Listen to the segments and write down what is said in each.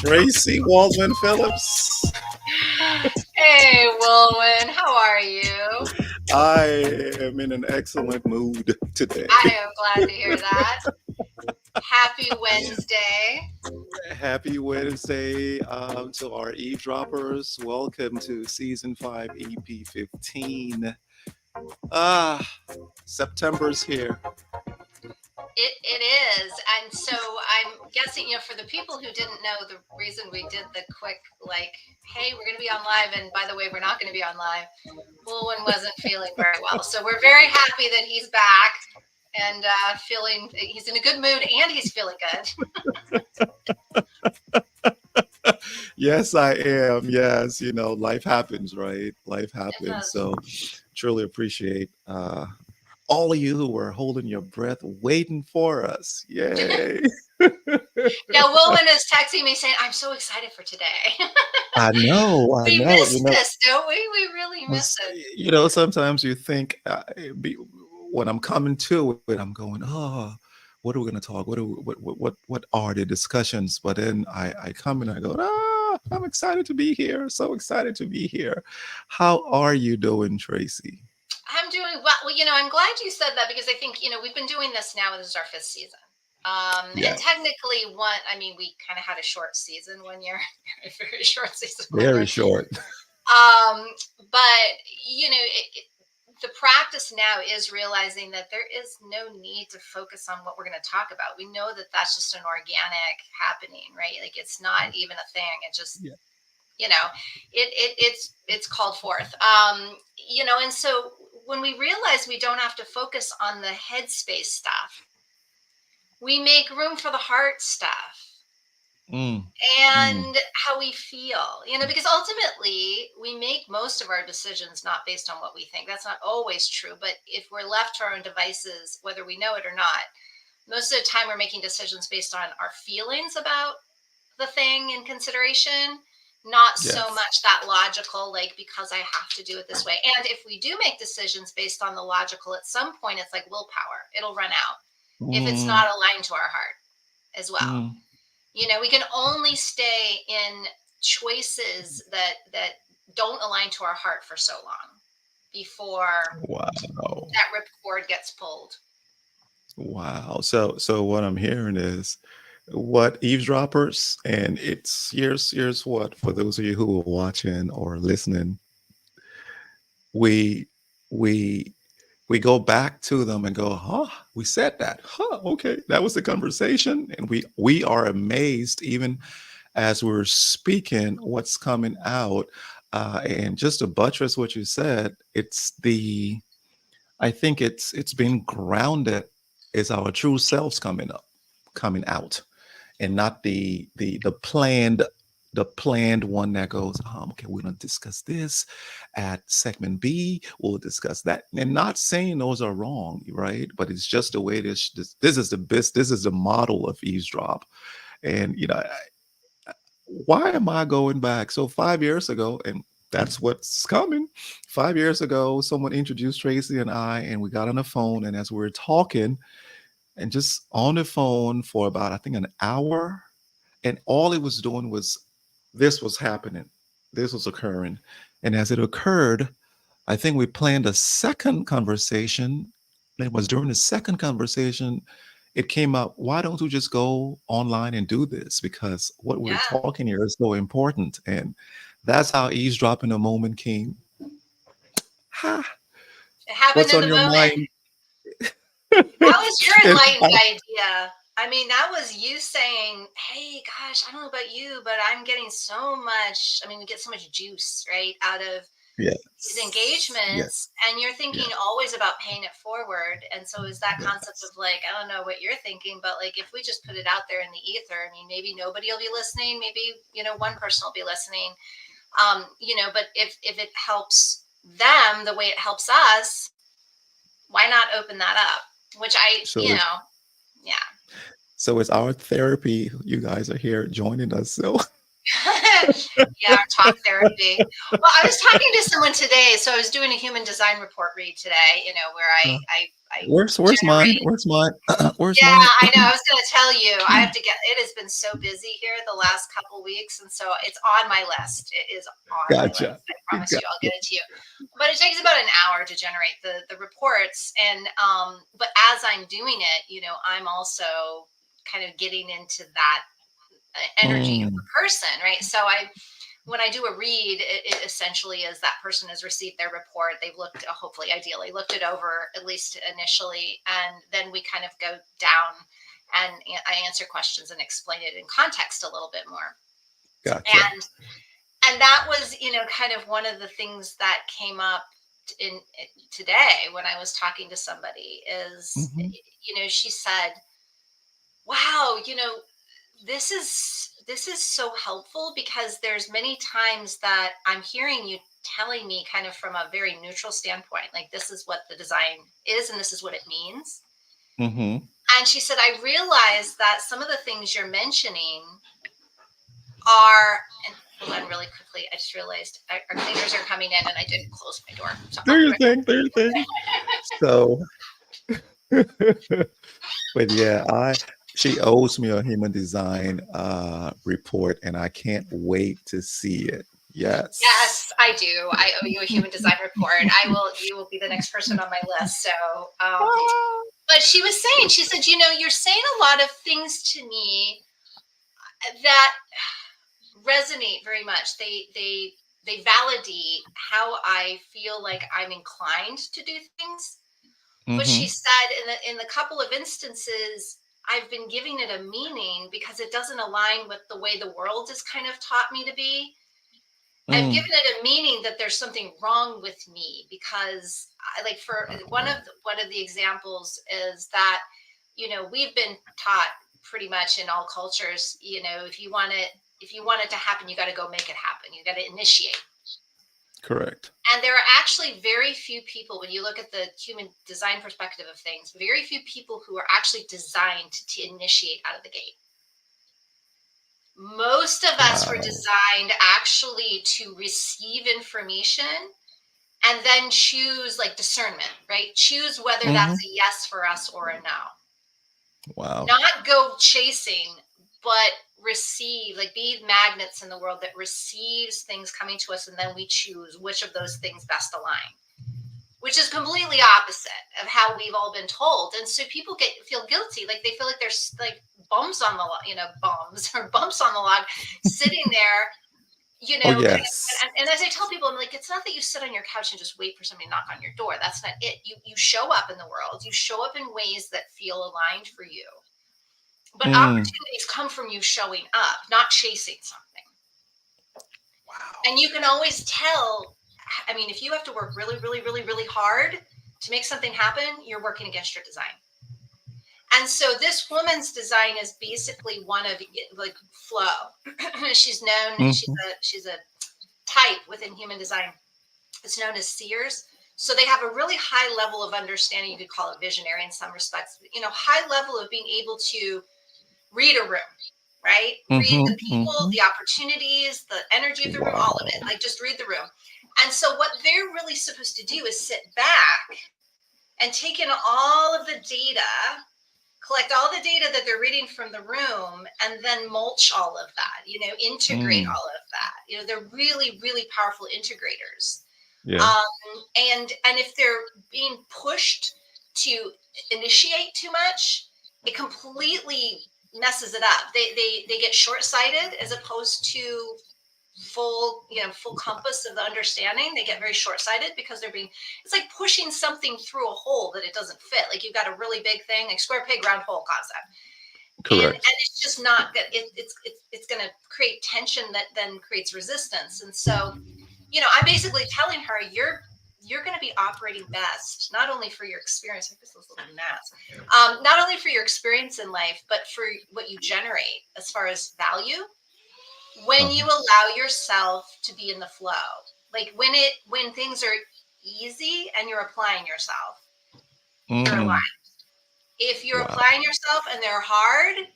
Tracy Waldman Phillips. Hey, Wulwyn, how are you? I am in an excellent mood today. I am glad to hear that. Happy Wednesday. Happy Wednesday to our eavesdroppers. Welcome to season 5, EP15. September's here. It is. And so I'm guessing, for the people who didn't know, the reason we did the quick, hey, we're going to be on live. And by the way, we're not going to be on live. Wulwyn wasn't feeling very well. So we're very happy that he's back and feeling he's in a good mood and he's feeling good. Yes, I am. Yes, life happens, right? Life happens. So truly appreciate all of you who were holding your breath, waiting for us. Yay. Yeah, Wulwyn is texting me saying, I'm so excited for today. I know. We miss this, don't we? We really miss it. Sometimes you think when I'm coming to it, I'm going, oh, what are we going to talk? What are the discussions? But then I come and I go, I'm excited to be here. So excited to be here. How are you doing, Tracy? I'm doing well. Well, I'm glad you said that because I think, we've been doing this now. This is our 5th season. And technically we kind of had a short season 1 year, very short season. Very short. But, the practice now is realizing that there is no need to focus on what we're going to talk about. We know that that's just an organic happening, right? Like it's not even a thing. It just, it's called forth. And so when we realize we don't have to focus on the headspace stuff, we make room for the heart stuff and how we feel, because ultimately we make most of our decisions not based on what we think. That's not always true. But if we're left to our own devices, whether we know it or not, most of the time we're making decisions based on our feelings about the thing in consideration, not so much that logical, like, because I have to do it this way. And if we do make decisions based on the logical, at some point it's like willpower. It'll run out if it's not aligned to our heart as well. We can only stay in choices that don't align to our heart for so long before that ripcord gets pulled. Wow. So what I'm hearing is what eavesdroppers, and here's what, for those of you who are watching or listening, we go back to them and go, we said that. Okay, that was the conversation. And we are amazed, even as we're speaking, what's coming out. And just to buttress what you said, I think it's being grounded is our true selves coming out, and not the planned one that goes, okay, we're going to discuss this at segment B. We'll discuss that, and not saying those are wrong, right? But it's just the way this is the model of eavesdrop. And why am I going back? So 5 years ago, and that's what's coming. 5 years ago, someone introduced Tracy and I, and we got on the phone. And as we were talking, and just on the phone for about, I think, an hour, and all it was doing was this was happening, this was occurring. And as it occurred, I think we planned a second conversation. It was during the second conversation, it came up, why don't we just go online and do this? Because what we're Yeah. talking here is so important. And that's how eavesdropping a moment came. Ha! It happened What's in on the your moment. mind? That was your And enlightened idea. I mean, that was you saying, "Hey, gosh, I don't know about you, but I'm getting so much. I mean, we get so much juice, right, out of these yes, engagements." yes, And you're thinking yes, always about paying it forward. And so is that concept yes. of like, I don't know what you're thinking, but like if we just put it out there in the ether, I mean, maybe nobody will be listening, maybe, one person will be listening. But if it helps them the way it helps us, why not open that up? Which So it's yeah. so it's our therapy. You guys are here joining us. So Yeah, our talk therapy. Well, I was talking to someone today, so I was doing a human design report read today. Where uh, I where's mine? generate. Where's mine? Where's Yeah, mine? I know. I was going to tell you, I have to get. It has been so busy here the last couple weeks, and so it's on my list. It is on my Gotcha. list. I promise you, I'll Gotcha. get it to you. But it takes about an hour to generate the reports, and but as I'm doing it, I'm also kind of getting into that energy of Mm, the person, right? So when I do a read, it essentially is that person has received their report. They've looked, hopefully, ideally, looked it over at least initially, and then we kind of go down and I answer questions and explain it in context a little bit more. gotcha. And that was, kind of one of the things that came up in today when I was talking to somebody is, Hmm. she said, "Wow, this is so helpful because there's many times that I'm hearing you telling me kind of from a very neutral standpoint, like this is what the design is and this is what it means." Hmm. And she said, "I realize that some of the things you're mentioning are," and hold on really quickly, I just realized our cleaners are coming in and I didn't close my door. So Do I'll be your right thing. Do your thing. So, but yeah, I she owes me a human design report, and I can't wait to see it. Yes. Yes, I do. I owe you a human design report. You will be the next person on my list. So, but she was saying, she said, you're saying a lot of things to me that resonate very much. They validate how I feel like I'm inclined to do things. But she Hmm. said in the couple of instances, I've been giving it a meaning because it doesn't align with the way the world has kind of taught me to be. I've Mm. given it a meaning that there's something wrong with me because I like for one of the examples is that we've been taught pretty much in all cultures, if you want it to happen, you got to go make it happen. You got to initiate. Correct. And there are actually very few people, when you look at the human design perspective of things, very few people who are actually designed to initiate out of the gate. Most of us were Wow. designed actually to receive information and then choose, like discernment, right? Choose whether Hmm. that's a yes for us or a no. Wow. Not go chasing, but receive, like be magnets in the world that receives things coming to us, and then we choose which of those things best align, which is completely opposite of how we've all been told. And so people feel guilty, like they feel like there's like bumps on the bums or bumps on the log sitting there, Oh kind yes. of. And as I tell people, I'm like, it's not that you sit on your couch and just wait for somebody to knock on your door. That's not it. You show up in the world. You show up in ways that feel aligned for you. But Mm. opportunities come from you showing up, not chasing something. And Wow. you can always tell. I mean, if you have to work really, really, really, really hard to make something happen, you're working against your design. And so this woman's design is basically one of like flow. she's known. Hmm. She's a type within human design. It's known as seers. So they have a really high level of understanding. You could call it visionary in some respects. High level of being able to read a room, right? Read Hmm. the people, Hmm. the opportunities, the energy of the room, all of it. Wow. Like just read the room. And so what they're really supposed to do is sit back and take in all of the data, collect all the data that they're reading from the room, and then mulch all of that, integrate Mm, all of that. They're really, really powerful integrators. yeah. And if they're being pushed to initiate too much, it completely messes it up. They get short-sighted as opposed to full compass of the understanding. They get very short-sighted because it's like pushing something through a hole that it doesn't fit. Like you've got a really big thing, like square peg round hole concept, and Correct. it's just not good. It's going to create tension that then creates resistance. And so I'm basically telling her you're going to be operating best, not only for your experience, like this little gnats, not only for your experience in life, but for what you generate as far as value when you Uh-huh. allow yourself to be in the flow. Like when things are easy and you're applying yourself, you're aligned. Mm, If you're wow. applying yourself and they're hard,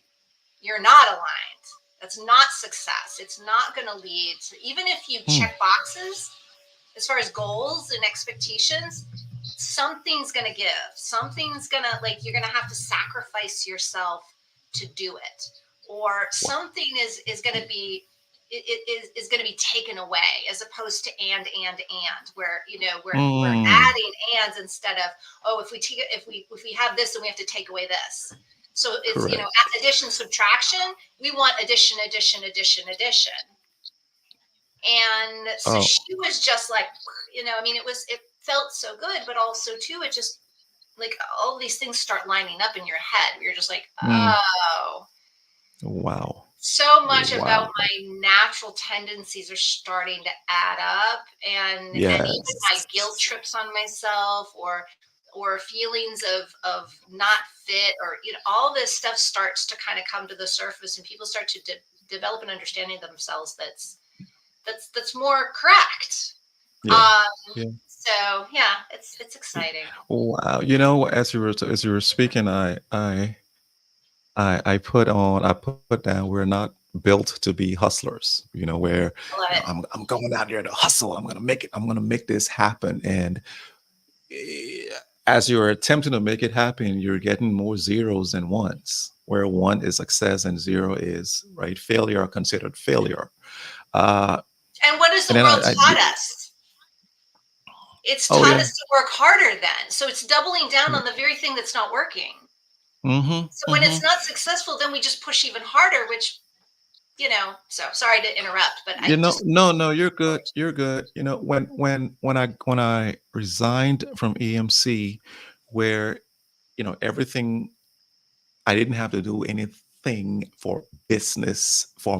you're not aligned. That's not success. It's not going to lead to, even if you Mm, check boxes as far as goals and expectations, something's going to give. Something's going to, like, you're going to have to sacrifice yourself to do it. Or wow. something is going to be, is going to be taken away, as opposed to and where we're Mm, adding ands instead of, oh, if we have this, then we have to take away this. So it's correct. addition, subtraction. We want addition, addition, addition, addition. And so Oh, she was just like, I mean, it felt so good, but also too, it just, like, all these things start lining up in your head. You're just like, mm, oh, wow. so much about Wow. my natural tendencies are starting to add up. And even my guilt Yes. trips on myself, or feelings of not fit, or all this stuff starts to kind of come to the surface, and people start to develop an understanding of themselves that's more correct. Yeah. Um, Yeah. so yeah, it's exciting. Wow. As you were speaking, I put down we're not built to be hustlers. Where I love it. I'm going out there to hustle. I'm gonna make it. I'm gonna make this happen. And eh, as you're attempting to make it happen, you're getting more zeros than ones. Where one is success and zero is right failure or considered failure. Uh, And what has and the then world I taught us? It's oh taught yeah. us to work harder then. So it's doubling down on the very thing that's not working. Mm-hmm. So when Mm-hmm. it's not successful, then we just push even harder, which, so sorry to interrupt, but I just, No, no, you're good. You're good. When I resigned from EMC, where everything, I didn't have to do anything for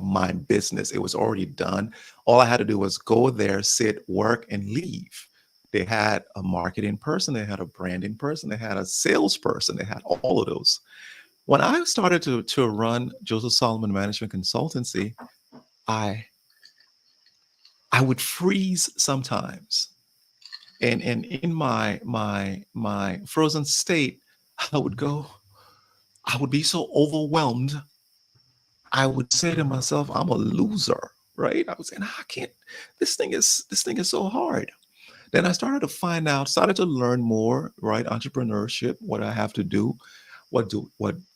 my business. It was already done. All I had to do was go there, sit, work, and leave. They had a marketing person, they had a branding person, they had a salesperson, they had all of those. When I started to run Joseph Solomon Management Consultancy, I I would freeze sometimes, and in my frozen state, I would go. I would be so overwhelmed. I would say to myself, "I'm a loser." Right? I was saying, "I can't. This thing is so hard." Then I started to find out, started to learn more. Right? Entrepreneurship. What I have to do. What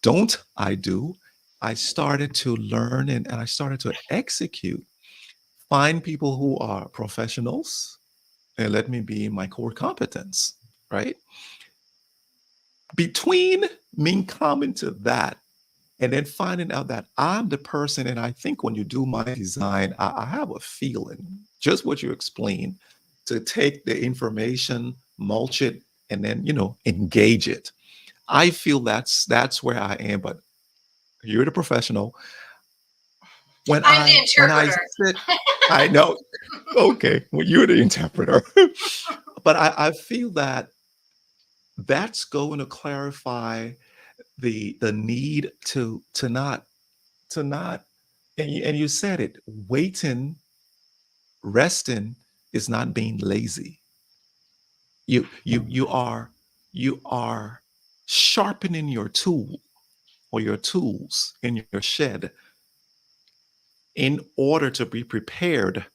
don't I do? I started to learn, and I started to execute. Find people who are professionals and let me be my core competence, right? Between me coming to that and then finding out that I'm the person, and I think when you do my design, I have a feeling, just what you explained, to take the information, mulch it, and then engage it. I feel that's where I am. But you're the professional. When I'm the I interpreter. sit, I know. Okay, well, you're the interpreter. But I feel that that's going to clarify the need to not and you said it, waiting, resting is not being lazy. You are sharpening your tool or your tools in your shed in order to be prepared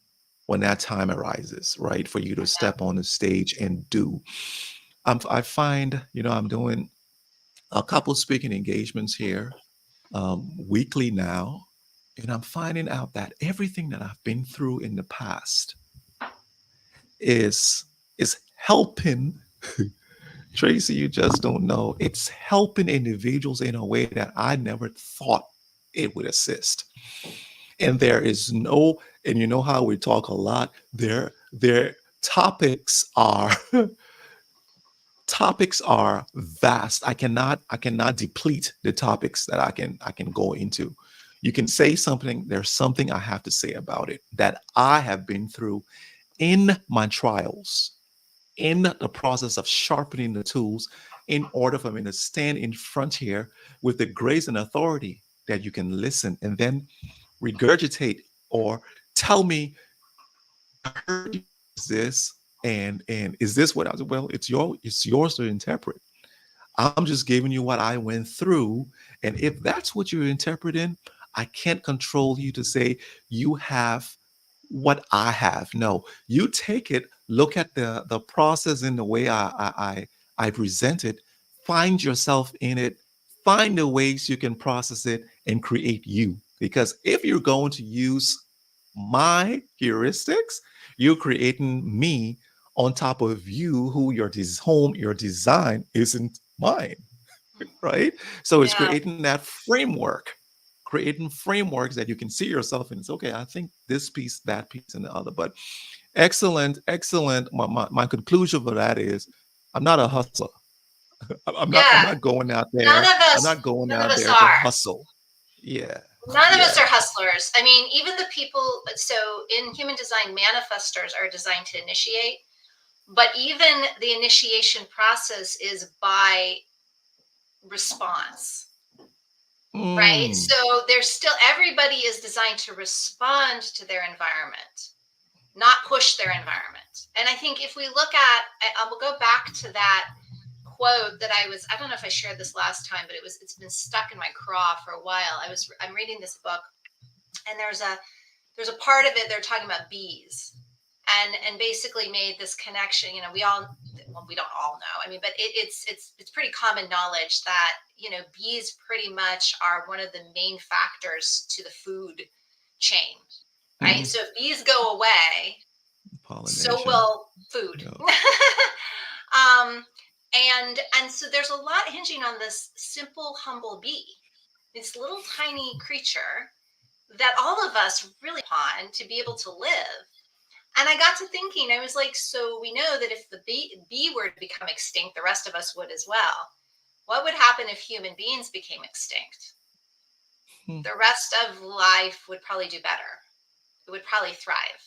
when that time arises, right, for you to Yeah. step on the stage and do. I find, I'm doing a couple speaking engagements here weekly now, and I'm finding out that everything that I've been through in the past is helping. Tracy, you just don't know. It's helping individuals in a way that I never thought it would assist. And there is no, and you know how we talk a lot, their topics are topics are vast. I cannot deplete the topics that I can go into. You can say something, there's something I have to say about it that I have been through in my trials, in the process of sharpening the tools in order for me to stand in front here with the grace and authority that you can listen and then regurgitate or tell me, I heard you this, and is this what I was? Well, it's yours to interpret. I'm just giving you what I went through. And if that's what you're interpreting, I can't control you to say you have what I have. No, you take it, look at the process in the way I present it, find yourself in it, find the ways you can process it and create you. Because if you're going to use my heuristics, you're creating me on top of you, who your design isn't mine, right? So it's Yeah. creating that framework, creating frameworks that you can see yourself in. It's okay, I think this piece, that piece, and the other. But excellent, excellent. My conclusion for that is I'm not a hustler. I'm Yeah. not going out None there. of I'm us, not going none of out us there to are. hustle. Yeah. None of us Yeah. are hustlers. I mean, even the people, so in human design, manifestors are designed to initiate, but even the initiation process is by response, right? Mm. So there's still, everybody is designed to respond to their environment, not push their environment. And I think if we look at, I will go back to that quote that I don't know if I shared this last time, but it's been stuck in my craw for a while. I'm reading this book, and there's a part of it they're talking about bees, and basically made this connection. We all, well, we don't all know, I mean, but it's pretty common knowledge that bees pretty much are one of the main factors to the food chain, right? Mm. So if bees go away, so Pollination. will food. Yeah. um and so there's a lot hinging on this simple, humble bee, this little tiny creature that all of us really upon to be able to live. And I got to thinking, I was like, so we know that if the bee were to become extinct, the rest of us would as well. What would happen if human beings became extinct? Hmm. The rest of life would probably do better. It would probably thrive.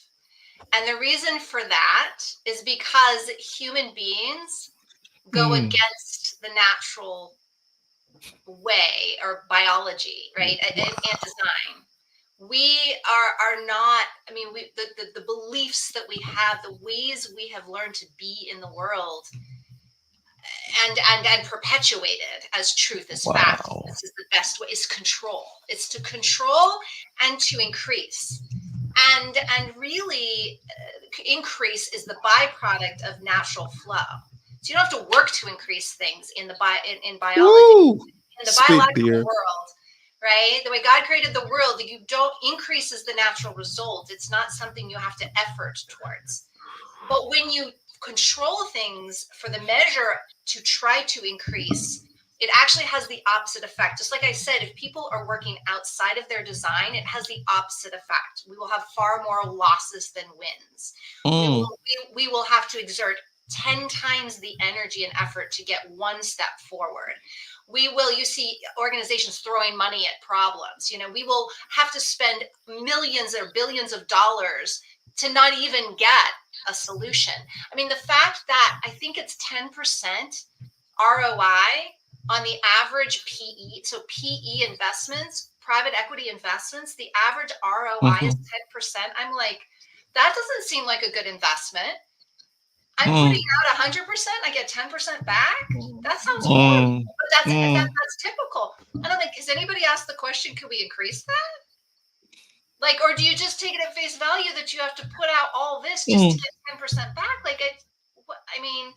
And the reason for that is because human beings go Mm. against the natural way or biology, right? And Wow. design. We are not, I mean, the beliefs that we have, the ways we have learned to be in the world, and perpetuated as truth, as fact, Wow. this is the best way, is control. It's to control and to increase. And really, increase is the byproduct of natural flow. So you don't have to work to increase things in biology, Woo! in the Speak, biological dear. world, right? The way God created the world, you don't, increase is the natural result. It's not something you have to effort towards. But when you control things for the measure to try to increase, it actually has the opposite effect. Just like I said, if people are working outside of their design, it has the opposite effect. We will have far more losses than wins. We Mm. will we will have to exert 10 times the energy and effort to get one step forward. You see organizations throwing money at problems. We will have to spend millions or billions of dollars to not even get a solution. I mean, the fact that I think it's 10% ROI on the average PE, so PE investments, private equity investments, the average ROI is Mhm. 10%. I'm like, that doesn't seem like a good investment. I'm putting Mm. out 100%, I get 10% back. That sounds horrible, Mm. but Mm. that's typical. And I'm like, has anybody asked the question, could we increase that? Like, or do you just take it at face value that you have to put out all this just to Mm. get 10% back? Like, I mean,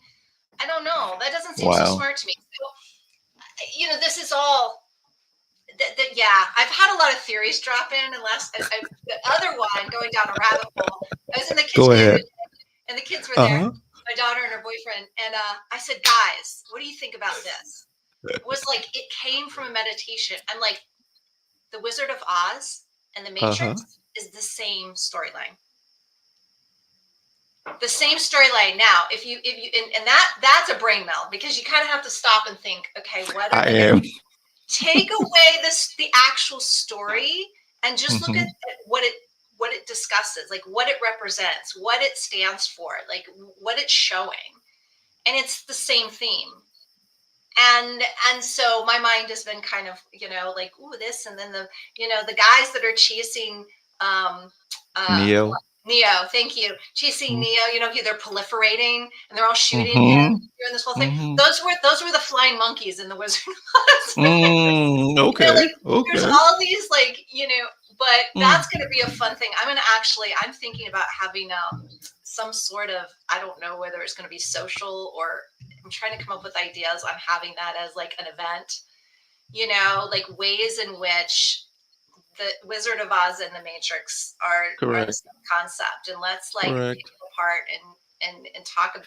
I don't know. That doesn't seem so Wow. smart to me. So, this is all. Yeah, I've had a lot of theories drop in, and the other one going down a rabbit hole. I was in the Go kitchen, ahead. and the kids were there, Uh-huh. my daughter and her boyfriend, and I said, "Guys, what do you think about this?" It was like it came from a meditation. I'm like, The Wizard of Oz and The Uh-huh. Matrix is the same storyline. The same storyline. Now, if you and that's a brain melt, because you kind of have to stop and think, okay, what are I they going am. to take away the actual story and just look Hmm. at what it discusses, like what it represents, what it stands for, like what it's showing, and it's the same theme. And so my mind has been kind of, like, ooh, this, and then the guys that are chasing um uh Neo. Neo, thank you. Chasing Neo, they're proliferating and they're all shooting him, Mm-hmm. doing this whole thing. Mm-hmm. Those were the flying monkeys in the Wizard of Oz. Okay. Like, there's Okay. all these, like, but Mm. that's going to be a fun thing. I'm thinking about having some sort of, I don't know whether it's going to be social, or I'm trying to come up with ideas on having that as like an event, like ways in which the Wizard of Oz and the Matrix are the Correct. same concept, and let's like pick Correct. it apart and talk,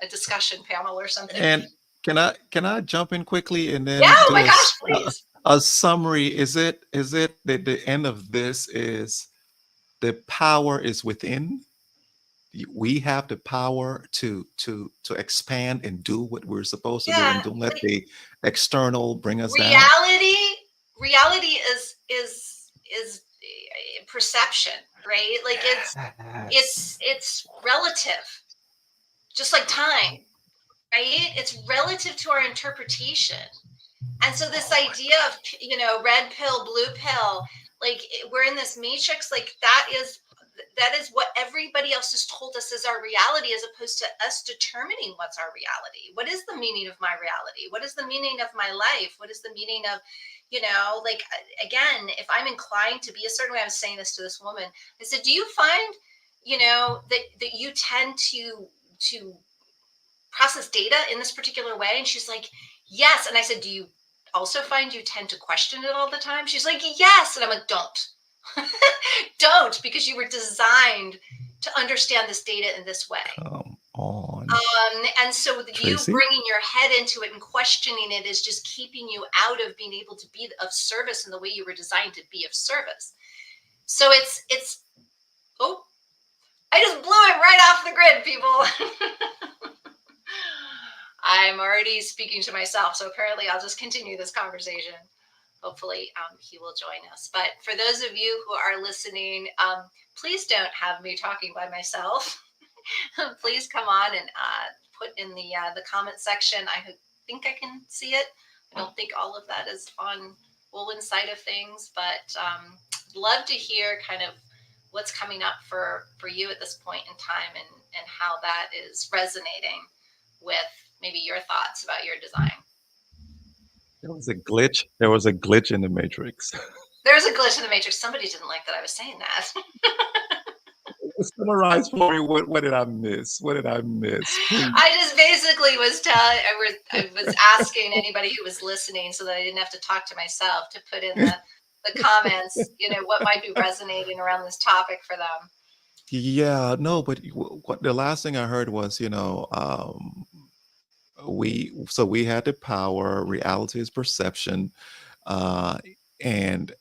a discussion panel or something. And can I jump in quickly and Yeah, then oh do my gosh, please. a summary? Is it that the end of this is the power is within? We have the power to expand and do what we're supposed to do, Yeah, and don't let like the external bring us down. reality is perception, right? Like Yes. it's relative, just like time, right? It's relative to our interpretation. And so this Oh my idea of, red pill, blue pill, like we're in this matrix, like that is what everybody else has told us is our reality, as opposed to us determining what's our reality. What is the meaning of my reality? What is the meaning of my life? What is the meaning of, like, again, if I'm inclined to be a certain way. I was saying this to this woman. I said, do you find, that you tend to process data in this particular way? And she's like, yes. And I said, do you also find you tend to question it all the time? She's like, yes. And I'm like, don't. Don't, because you were designed to understand this data in this way. Come on, And so you Tracy. bringing your head into it and questioning it is just keeping you out of being able to be of service in the way you were designed to be of service. So it's oh, I just blew it right off the grid, people. I'm already speaking to myself, so apparently I'll just continue this conversation. Hopefully, he will join us. But for those of you who are listening, please don't have me talking by myself. Please come on and put in the comment section. I think I can see it. I don't think all of that is on Wulwyn's side of things, but love to hear kind of what's coming up for you at this point in time, and how that is resonating with maybe your thoughts about your design. There was a glitch. There was a glitch in the matrix. There's a glitch in the matrix. Somebody didn't like that I was saying that. Summarize for me. What did I miss? What did I miss? Please. I just basically I was asking anybody who was listening, so that I didn't have to talk to myself, to put in the comments, what might be resonating around this topic for them. Yeah, no, but what the last thing I heard was, we had the power. Reality is perception, uh, and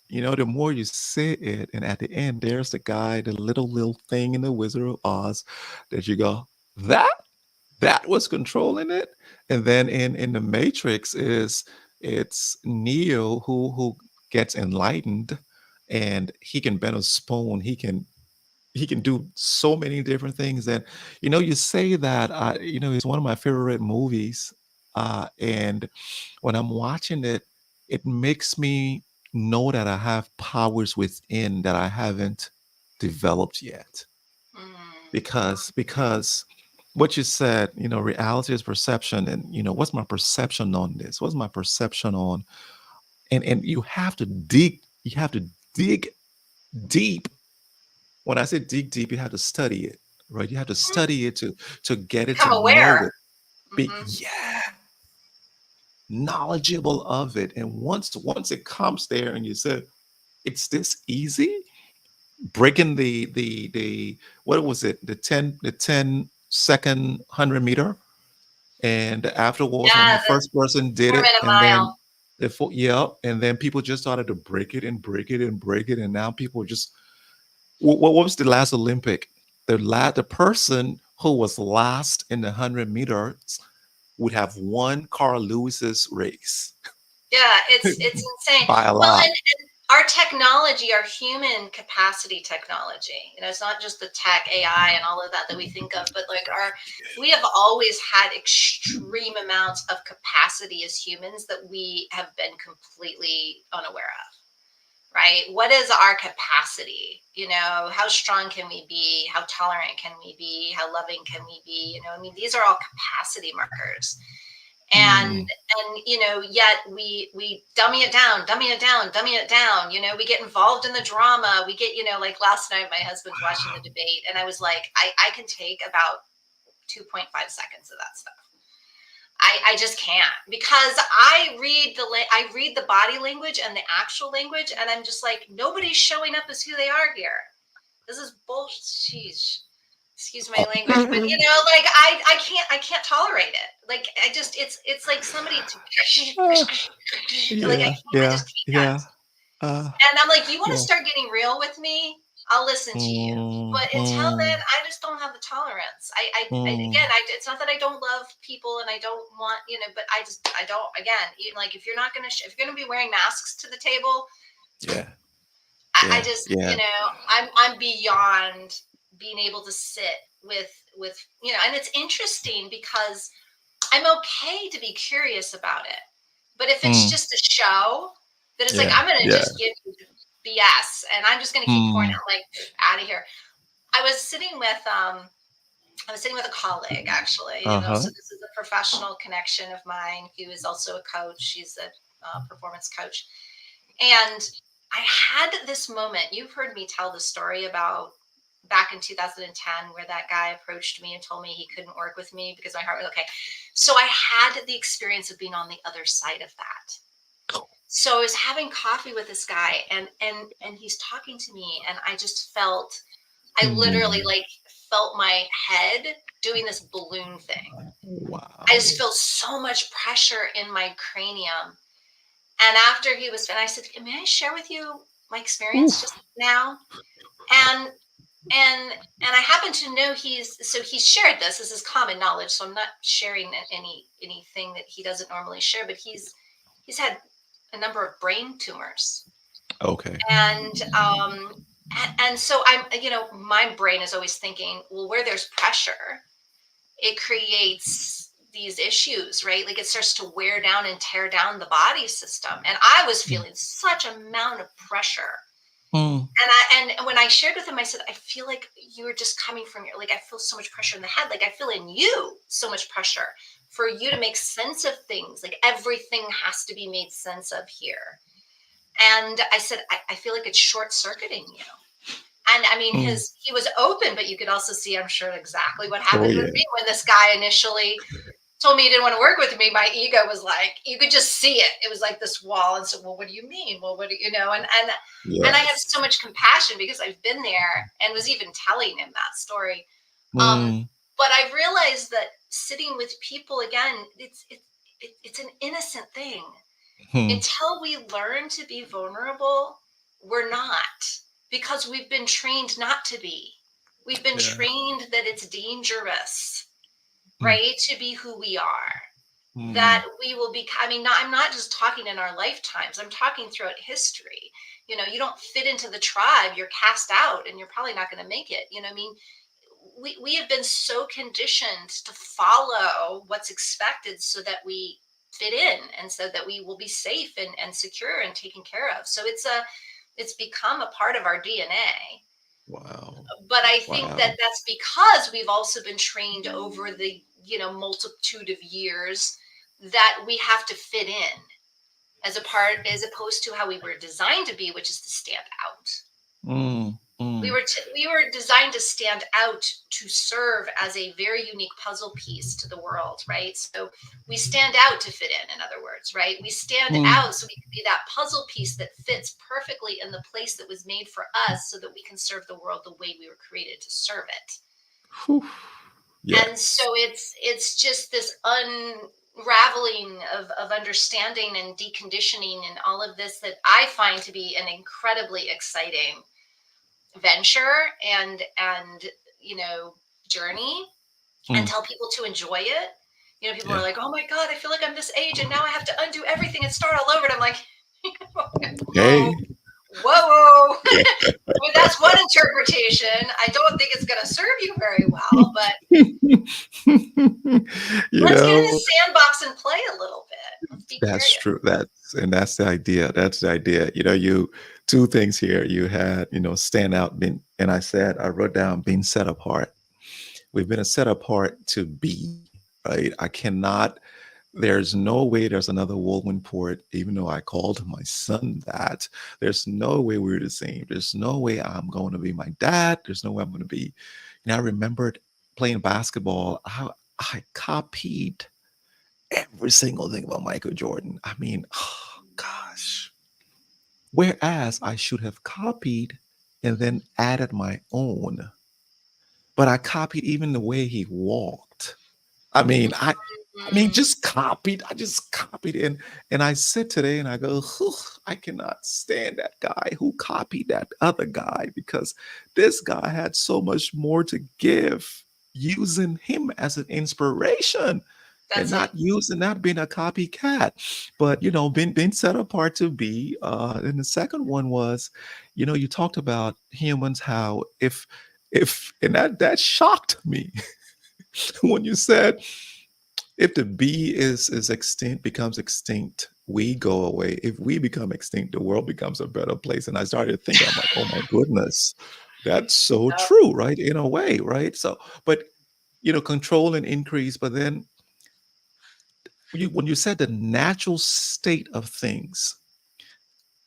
the more you say it, and at the end, there's the guy, the little thing in the Wizard of Oz, that you go, that was controlling it. And then in the Matrix it's Neo who gets enlightened, and he can bend a spoon. He can do so many different things. And you say that, it's one of my favorite movies, and when I'm watching it, it makes me know that I have powers within that I haven't developed yet. Mm. Because what you said, reality is perception. And what's my perception on this? What's my perception on? And you have to dig deep. When I say deep, you have to study it, right? You have to study it to get it, to Become know aware. it, be Hmm. yeah, knowledgeable of it. And once it comes there, and you say it's this easy, breaking the what was it, the 10 second 100 meter, and afterwards when Yeah, the first person did 4 it, minute and then mile. yeah, and then people just started to break it and break it and break it, and now people just what was the last Olympic? The person who was last in the 100 meters would have won Carl Lewis's race Yeah, it's insane. by a Well, lot. and our technology, our human capacity technology, it's not just the tech, AI, and all of that that we think of, but like we have always had extreme amounts of capacity as humans that we have been completely unaware of. Right? What is our capacity? How strong can we be? How tolerant can we be? How loving can we be? I mean, these are all capacity markers. and Mm, yet we dummy it down, dummy it down, dummy it down. We get involved in the drama. We get, like last night my husband's watching the debate, and I was like, I can take about 2.5 seconds of that stuff. I just can't, because I read the body language and the actual language, and I'm just like, nobody's showing up as who they are here. This is bullshit. Excuse my language, but like I can't tolerate it. Like I just it's like somebody to like yeah, I yeah, just can't. yeah, uh, And I'm like, you want to yeah. start getting real with me? I'll listen to you. Mm, But until then, mm, I just don't have the tolerance. Again, mm, it's not that I don't love people and I don't want, but I don't, again, like if you're not going to, if you're going to be wearing masks to the table, yeah, I yeah, just, yeah. I'm beyond being able to sit with, and it's interesting because I'm okay to be curious about it. But if it's Mm, just a show, then it's like, yeah, I'm going to yeah. just give you BS and I'm just going to keep pouring Mm, out, like, out of here. I was sitting with, I was sitting with a colleague, actually, uh-huh. so this is a professional connection of mine who is also a coach. She's a performance coach. And I had this moment. You've heard me tell the story about back in 2010 where that guy approached me and told me he couldn't work with me because my heart was okay. So I had the experience of being on the other side of that. So I was having coffee with this guy, and he's talking to me, and I just felt, I literally Mm, like felt my head doing this balloon thing. I just wow. felt so much pressure in my cranium. And after he was, and I said, "May I share with you my experience Oof. just now?" And and and I happen to know he's shared this. This is common knowledge, so I'm not sharing anything that he doesn't normally share. But he's had a number of brain tumors, Okay. and so I'm, my brain is always thinking, well, where there's pressure, it creates these issues, right? Like it starts to wear down and tear down the body system. And I was Mm, feeling such amount of pressure. mm, And when I shared with him, I said, I feel like you were just coming from your, like, I feel so much pressure in the head. Like I feel in you so much pressure for you to make sense of things. Like everything has to be made sense of here. And I said, I feel like it's short circuiting you. And I mean, mm. he was open, but you could also see, I'm sure, exactly what Oh happened with yeah. me when this guy initially told me he didn't want to work with me. My ego was like, you could just see it. It was like this wall. And so, well, what do you mean? Well, what do you know? And I have Yes. so much compassion because I've been there and was even telling him that story. Um, Mm, but I realized that sitting with people again, it's an innocent thing. hmm. Until we learn to be vulnerable, we're not, because we've been trained not to be. We've been Yeah. trained that it's dangerous, Mm, right? To be who we are. mm. That we will be, I mean, I'm not just talking in our lifetimes, I'm talking throughout history. You don't fit into the tribe, you're cast out, and you're probably not going to make it. I mean, we have been so conditioned to follow what's expected so that we fit in and so that we will be safe and secure and taken care of. So it's become a part of our DNA. Wow. But I think that Wow. that's because we've also been trained over the, multitude of years that we have to fit in as opposed to how we were designed to be, which is to stand out. Mm, We mm, were we were designed to stand out, to serve as a very unique puzzle piece to the world, right? So we stand out to fit in other words, right? We stand mm. out so we can be that puzzle piece that fits perfectly in the place that was made for us, so that we can serve the world the way we were created to serve it. Whew. And so Yes. it's just this unraveling of understanding and deconditioning and all of this that I find to be an incredibly exciting venture and journey, and Mm. tell people to enjoy it. People are Yeah. like, oh my god, I feel like I'm this age and now I have to undo everything and start all over. And I'm like, whoa, Hey. whoa. I mean, that's one interpretation. I don't think it's going to serve you very well, but You let's get in know, the sandbox and play a little bit. Let's be that's curious. true. That's the idea. That's the idea. You two things here. You had, stand out, being, and I wrote down being set apart. We've been set apart to be, right? I cannot, there's no way there's another Wulwyn port, even though I called my son that. There's no way we're the same. There's no way I'm going to be my dad. There's no way I'm going to be. I remembered playing basketball. I copied every single thing about Michael Jordan. I mean, oh, gosh. Whereas I should have copied and then added my own, but I copied even the way he walked. I mean, Mm, just copied. I just copied, and I sit today and I go, "Whew, I cannot stand that guy who copied that other guy because this guy had so much more to give, using him as an inspiration and that's it. not being a copycat, but being set apart to be. And the second one was, you talked about humans, how if and that shocked me when you said if the bee is extinct, becomes extinct, we go away. If we become extinct, the world becomes a better place. And I started thinking, I'm like, oh my goodness, that's so Yep. true, right? In a way, right? So, but control and increase. But then when you said the natural state of things,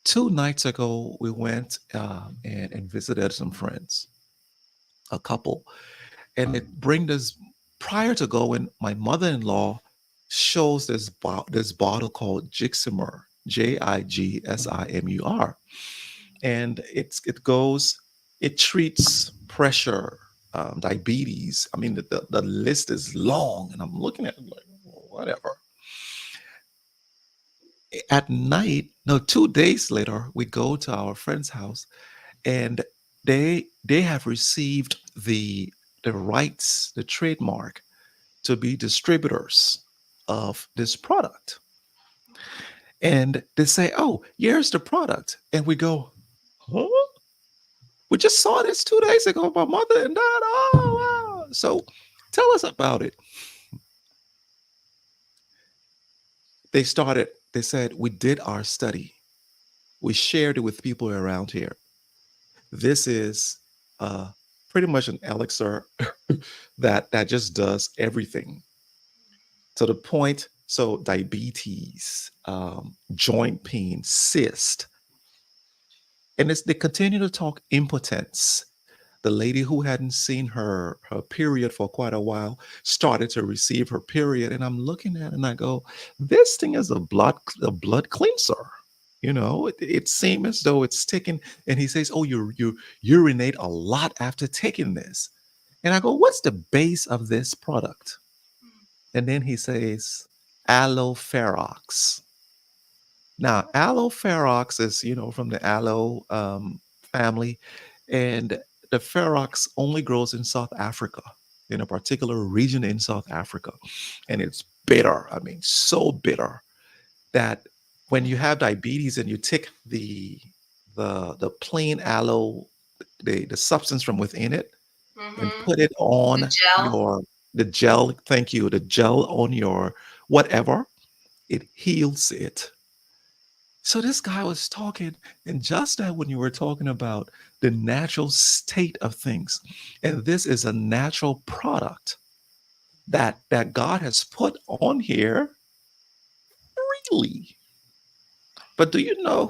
2 nights ago we went and visited some friends, a couple, and it bring us prior to going, my mother-in-law shows this bottle called Jigsimur, Jigsimur, and it treats pressure, diabetes. I mean, the list is long, and I'm looking at it like, whatever. At night, no, 2 days later, we go to our friend's house, and they have received the rights, the trademark, to be distributors of this product. And they say, oh, here's the product. And we go, huh? We just saw this 2 days ago, my mother and dad. Oh, wow. So tell us about it. They said, we did our study. We shared it with people around here. This is uh, pretty much an elixir that just does everything to the point. So diabetes, joint pain, cyst, and they continue to talk impotence. The lady who hadn't seen her period for quite a while started to receive her period, and I'm looking at it and I go, "This thing is a blood cleanser." It seems as though it's taking. And he says, "Oh, you urinate a lot after taking this," and I go, "What's the base of this product?" And then he says, "Aloe ferox." Now, aloe ferox is, from the aloe family, and the ferox only grows in South Africa, in a particular region in South Africa, and it's bitter. I mean, so bitter that when you have diabetes and you take the plain aloe, the substance from within it, and Mm-hmm. put it The on gel. your the gel. Thank you, the gel on your whatever, it heals it. So this guy was talking, and just that when you were talking about the natural state of things, and this is a natural product that God has put on here freely. But do you know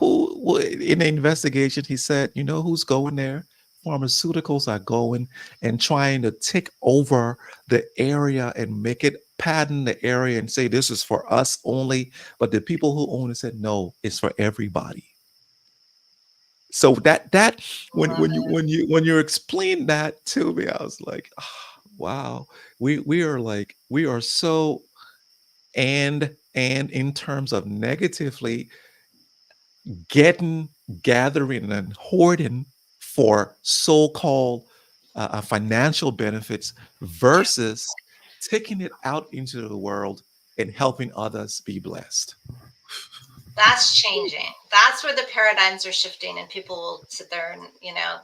in the investigation, he said, you know who's going there? Pharmaceuticals are going and trying to take over the area and make it patent the area and say this is for us only. But the people who own it said, no, it's for everybody. So that Love it. when you explain that to me, I was like, "Ah, wow, we are so and in terms of negatively getting, gathering, and hoarding for so-called financial benefits versus taking it out into the world and helping others be blessed. That's changing. That's where the paradigms are shifting, and people will sit there and,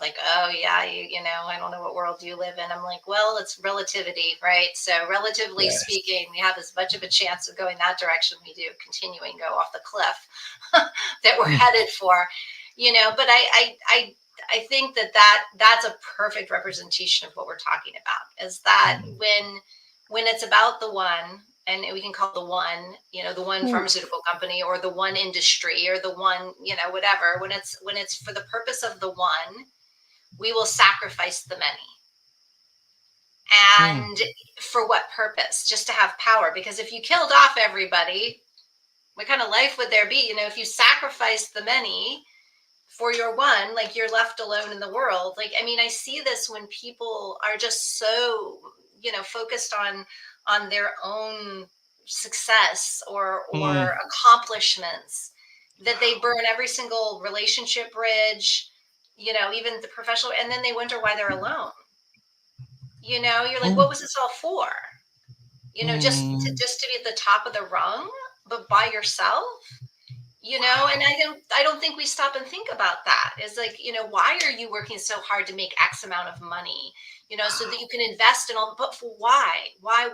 like, oh yeah, I don't know what world you live in. I'm like, well, it's relativity, right? So relatively Yes. speaking, we have as much of a chance of going that direction we do continuing go off the cliff that we're Mm, headed for. But I think that's a perfect representation of what we're talking about, is that mm, when it's about the one, and we can call it the one, the one mm, pharmaceutical company, or the one industry, or the one, whatever, when it's for the purpose of the one, we will sacrifice the many. mm, And for what purpose? Just to have power. Because if you killed off everybody, what kind of life would there be? If you sacrifice the many for your one, like, you're left alone in the world. Like, I mean, I see this when people are just so, focused on their own success mm, or accomplishments, that they burn every single relationship bridge, even the professional, and then they wonder why they're alone. You're like, mm, what was this all for? mm, Just to be at the top of the rung, but by yourself. And wow. I don't think we stop and think about that. It's like, why are you working so hard to make X amount of money, so that you can invest in all, but for why? What's your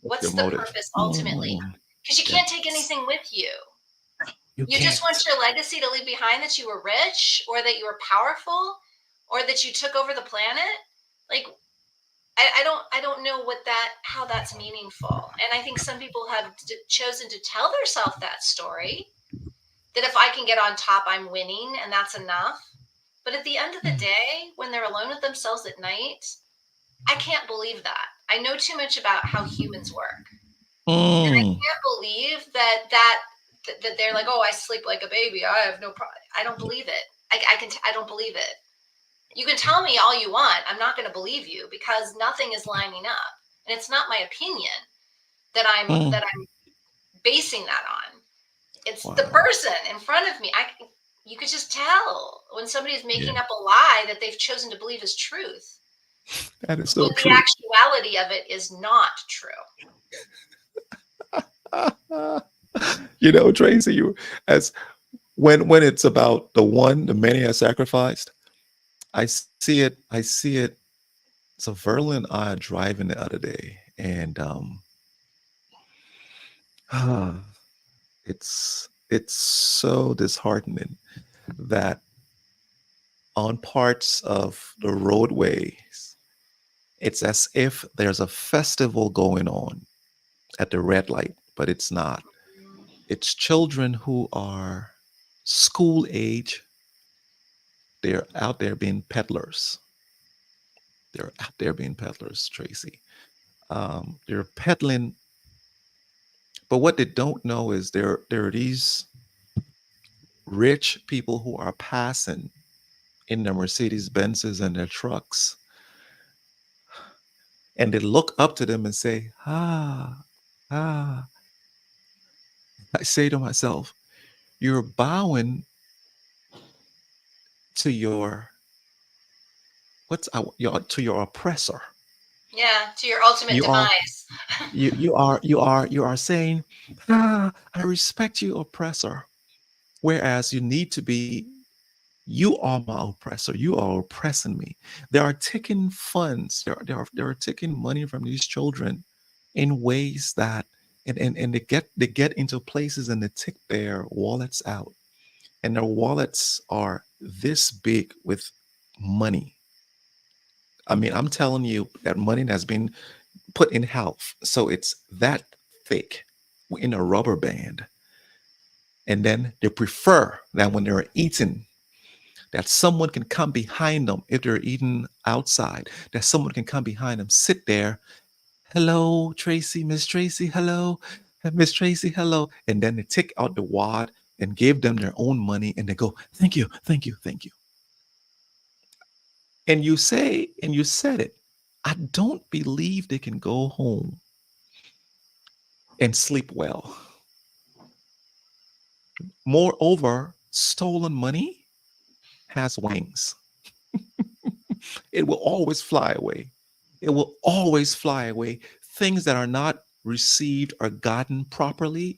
What's the motive? purpose ultimately? Mm, Because you can't take yes. anything with you. You You just want can't. your legacy to leave behind that you were rich, or that you were powerful, or that you took over the planet. Like, I don't know how that's meaningful. And I think some people have chosen to tell themselves that story, that if I can get on top, I'm winning and that's enough. But at the end of the Mm, day, when they're alone with themselves at night, I can't believe that. I know too much about how humans work. And I mm. can't believe that they're like, oh, I sleep like a baby. I have no problem. I don't believe it. I don't believe it. You can tell me all you want. I'm not going to believe you, because nothing is lining up. And it's not my opinion Mm. that I'm basing that on. It's the Wow. person in front of me. You could just tell when somebody is Yeah, making up a lie that they've chosen to believe is truth, that is so when the true. actuality of it is not true. Tracy, you as when it's about the one, the many are sacrificed. I see it. I see it. So Verlin and I are driving the other day, and it's so disheartening that on parts of the roadways, it's as if there's a festival going on at the red light, but it's not. It's children who are school age. They're out there being peddlers. They're out there being peddlers, Tracy. They're peddling, but what they don't know is there are these rich people who are passing in their Mercedes Benzes and their trucks, and they look up to them and say, ah. I say to myself, you're bowing to your oppressor. Yeah, to your ultimate You are demise. you are saying, I respect you, oppressor. Whereas you need to be, you are my oppressor. You are oppressing me. They are taking funds. They are taking money from these children in ways that and they get into places and they take their wallets out. And their wallets are this big with money. I mean, I'm telling you that money has been put in health. So it's that thick in a rubber band. And then they prefer that when they're eating, that someone can come behind them if they're eating outside, that someone can come behind them, sit there, hello, Tracy, Miss Tracy, hello, Miss Tracy, hello. And then they take out the wad and give them their own money and they go, thank you, thank you, thank you. And you say, and you said it, I don't believe they can go home and sleep well. Moreover, stolen money has wings. It will always fly away. It will always fly away. Things that are not received or gotten properly,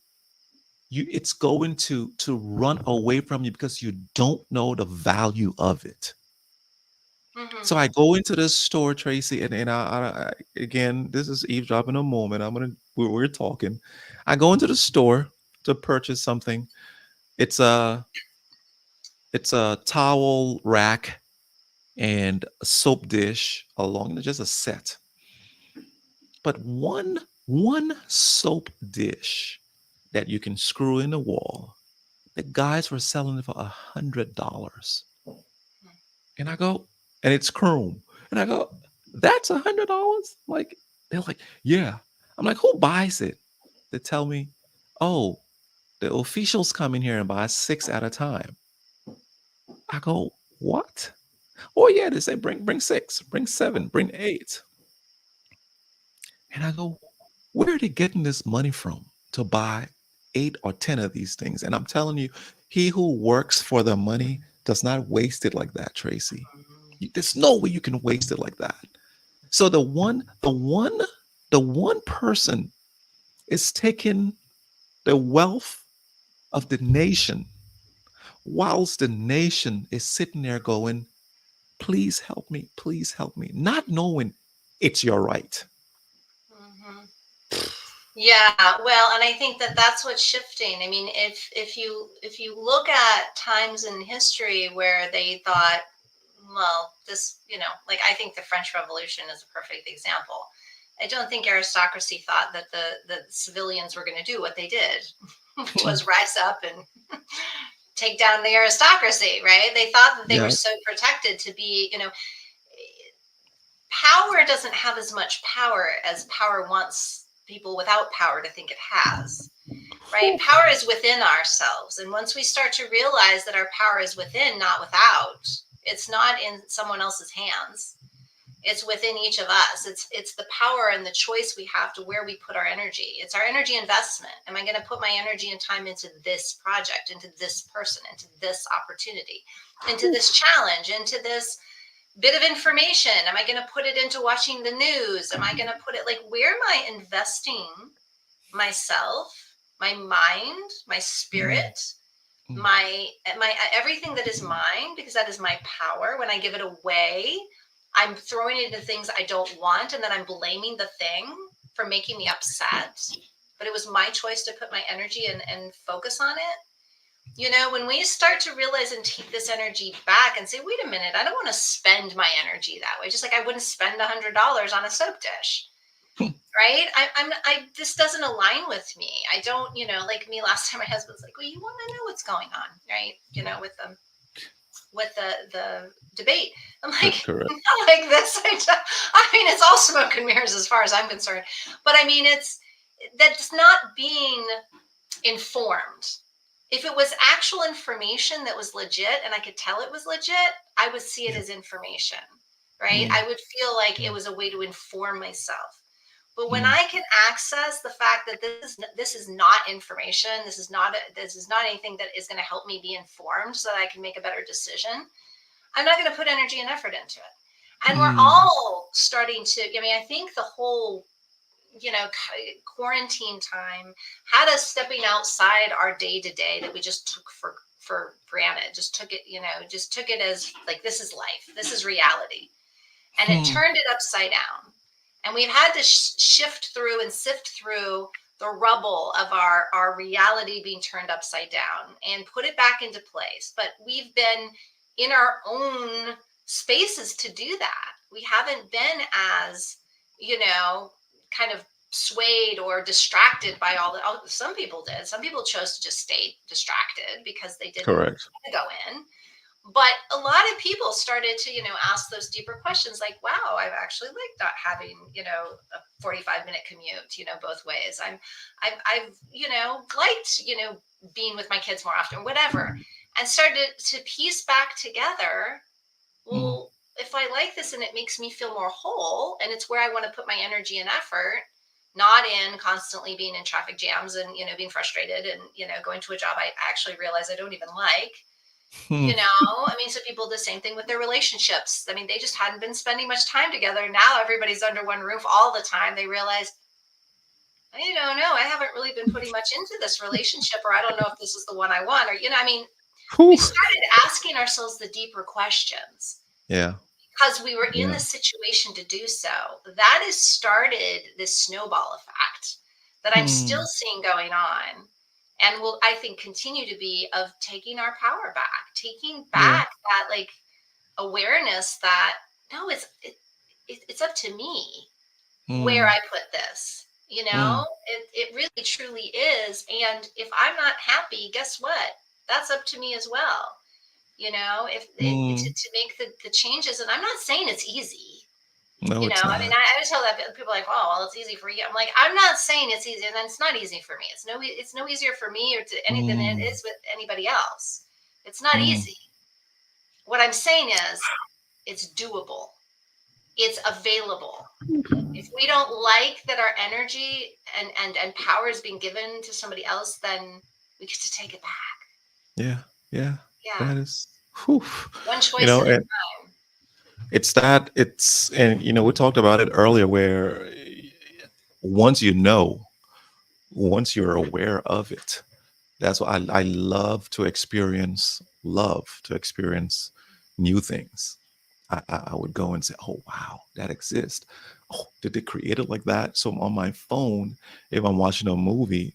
it's going to run away from you because you don't know the value of it. Mm-hmm. So I go into this store, Tracy, and again, this is eavesdropping a moment. We're talking. I go into the store to purchase something. It's a it's a towel rack and a soap dish along just a set. But one soap dish that you can screw in the wall, the guys were selling it for $100. And I go, and it's chrome. And I go, that's $100? Like, they're like, yeah. I'm like, who buys it? They tell me, oh, the officials come in here and buy 6 at a time. I go, what? Oh yeah, they say bring 6, bring 7, bring 8. And I go, where are they getting this money from to buy 8 or 10 of these things? And I'm telling you, he who works for the money does not waste it like that, Tracy. There's no way you can waste it like that. So the one person is taking the wealth of the nation, whilst the nation is sitting there going, please help me, not knowing it's your right. Mm-hmm. Yeah, well, and I think that that's what's shifting. I mean, if you look at times in history where they thought, well, this, like I think the French Revolution is a perfect example. I don't think aristocracy thought that the civilians were going to do what they did, was rise up and take down the aristocracy, right? They thought that they were Yeah. so protected to be, power doesn't have as much power as power wants people without power to think it has, right? Power is within ourselves. And once we start to realize that our power is within, not without, it's not in someone else's hands. It's within each of us. It's the power and the choice we have to where we put our energy. It's our energy investment. Am I going to put my energy and time into this project, into this person, into this opportunity, into this challenge, into this bit of information? Am I going to put it into watching the news? Am I going to put it, like, where am I investing myself, my mind, my spirit, my everything that is mine, because that is my power. When I give it away, I'm throwing it into things I don't want, and then I'm blaming the thing for making me upset. But it was my choice to put my energy and focus on it. When we start to realize and take this energy back and say, wait a minute, I don't want to spend my energy that way. Just like I wouldn't spend $100 on a soap dish. Right. This doesn't align with me. I don't, like me last time, my husband's like, well, you want to know what's going on. Right. With the debate. I'm like, Correct. not like this. I mean, it's all smoke and mirrors as far as I'm concerned. But I mean, that's not being informed. If it was actual information that was legit and I could tell it was legit, I would see it as information, right? I would feel like it was a way to inform myself. But when I can access the fact that this is not information, this is not anything that is going to help me be informed so that I can make a better decision, I'm not going to put energy and effort into it. And we're all starting to, I think the whole quarantine time had us stepping outside our day to day that we just took for granted, just took it as like, this is life, this is reality. And it turned it upside down. And we've had to shift through and sift through the rubble of our reality being turned upside down and put it back into place. But we've been in our own spaces to do that. We haven't been as, kind of swayed or distracted by all the. Some people did. Some people chose to just stay distracted because they didn't Correct. go in. But a lot of people started to, ask those deeper questions like, wow, I've actually liked not having, a 45-minute commute, both ways. I've, liked, being with my kids more often, whatever. And started to piece back together, Mm, well, if I like this and it makes me feel more whole and it's where I want to put my energy and effort, not in constantly being in traffic jams and, being frustrated and, going to a job I actually realize I don't even like. mm, I mean, so people do the same thing with their relationships. I mean, they just hadn't been spending much time together. Now everybody's under one roof all the time. They realize, I don't know, I haven't really been putting much into this relationship, or I don't know if this is the one I want, or, I mean, we whew. started asking ourselves the deeper questions Yeah. because we were in Yeah. the situation to do so. That has started this snowball effect that I'm still Hmm. seeing going on and will, I think, continue to be, of taking our power back, taking Yeah. back that like awareness that no, it's up to me where Mm, I put this. mm, It really truly is. And if I'm not happy, guess what? That's up to me as well. If mm. to make the changes, and I'm not saying it's easy. No, it's I mean, not. I tell that people are like, oh, well, it's easy for you. I'm like, I'm not saying it's easy, and it's not easy for me. It's no easier for me or to anything than it Mm, is with anybody else. It's not mm. easy. What I'm saying is, it's doable. It's available. If we don't like that our energy and power is being given to somebody else, then we get to take it back. Yeah. Yeah. Yeah, That is. Whew. one You choice know, at a and time. and we talked about it earlier, where once you know, once you're aware of it, that's what I love to experience. Love to experience new things. I would go and say, "Oh wow, that exists. Oh, did they create it like that?" So on my phone, if I'm watching a movie,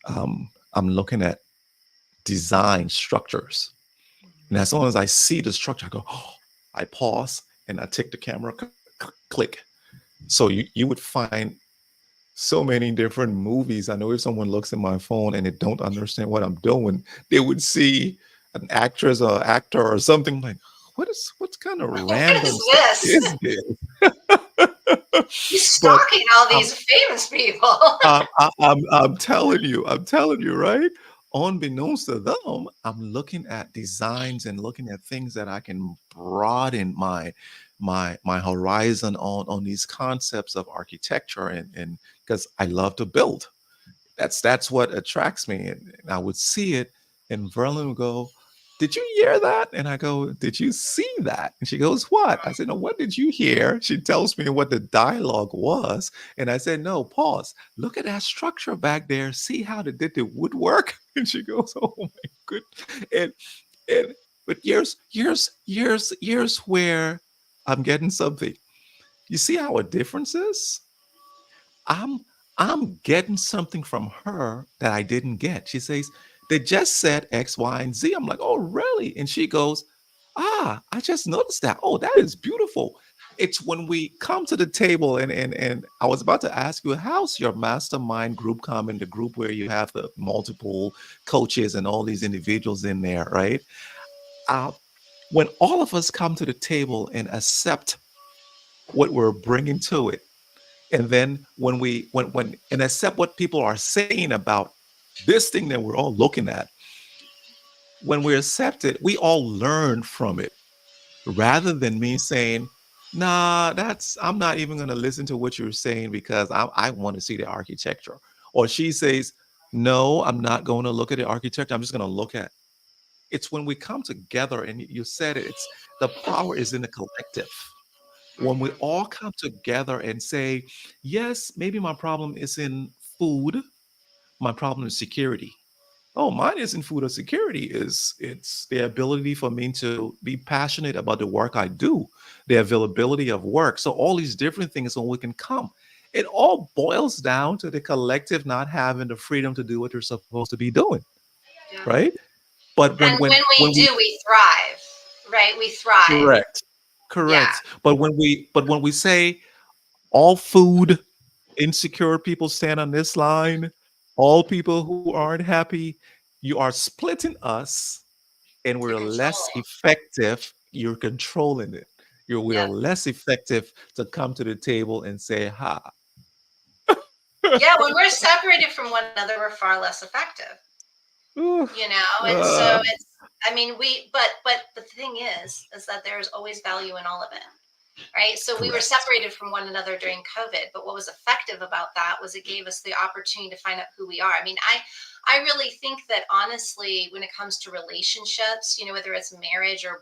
I'm looking at design structures, and as soon as I see the structure, I go, "Oh!" I pause and I take the camera, click. So you would find so many different movies. I know if someone looks at my phone and they don't understand what I'm doing, they would see an actress or actor or something like, what's kind of What random is stuff this? is He's this? But stalking all um, these famous people. I'm telling you, right? Unbeknownst to them, I'm looking at designs and looking at things that I can broaden my horizon on these concepts of architecture, and because I love to build. That's what attracts me. And I would see it, and Verlin would go, "Did you hear that?" And I go, "Did you see that?" And she goes, "What?" I said, "No, what did you hear?" She tells me what the dialogue was. And I said, "No, pause. Look at that structure back there. See how they did the woodwork?" And she goes, "Oh my good." And and but here's where I'm getting something. You see how a difference is? I'm I'm getting something from her that I didn't get. She says, "They just said X, Y, and Z." I'm like, "Oh, really?" And she goes, "Ah, I just noticed that. Oh, that is beautiful." It's when we come to the table, and I was about to ask you, how's your mastermind group coming, the group where you have the multiple coaches and all these individuals in there, right? Uh, when all of us come to the table and accept what we're bringing to it, and then when and accept what people are saying about this thing that we're all looking at, when we accept it, we all learn from it, rather than me saying, "Nah, that's I'm not even going to listen to what you're saying because I want to see the architecture." Or she says, "No, I'm not going to look at the architecture, I'm just going to look at." It's when we come together, and you said it, it's the power is in the collective. When we Mhm. all come together and say, "Yes, maybe my problem is in food, my problem is security." Oh, mine isn't food or security. Is It's the ability for me to be passionate about the work I do, the availability of work. So all these different things when we can come. It all boils down to the collective not having the freedom to do what they're supposed to be doing, Yeah. right? But And when we when we do, we thrive, right? We thrive. correct, Yeah. correct. But when we say all food insecure people stand on this line, all people who aren't happy, you are splitting us and You're we're less controlling. effective. You're controlling it. We are Yep. less effective to come to the table and say, ha. Yeah, when we're separated from one another, we're far less effective. Ooh, And so uh, it's, I mean, but the thing is that there's always value in all of it. Right. So we were correct. separated from one another during COVID, but what was effective about that was it gave us the opportunity to find out who we are. I mean, I really think that honestly, when it comes to relationships, whether it's marriage or,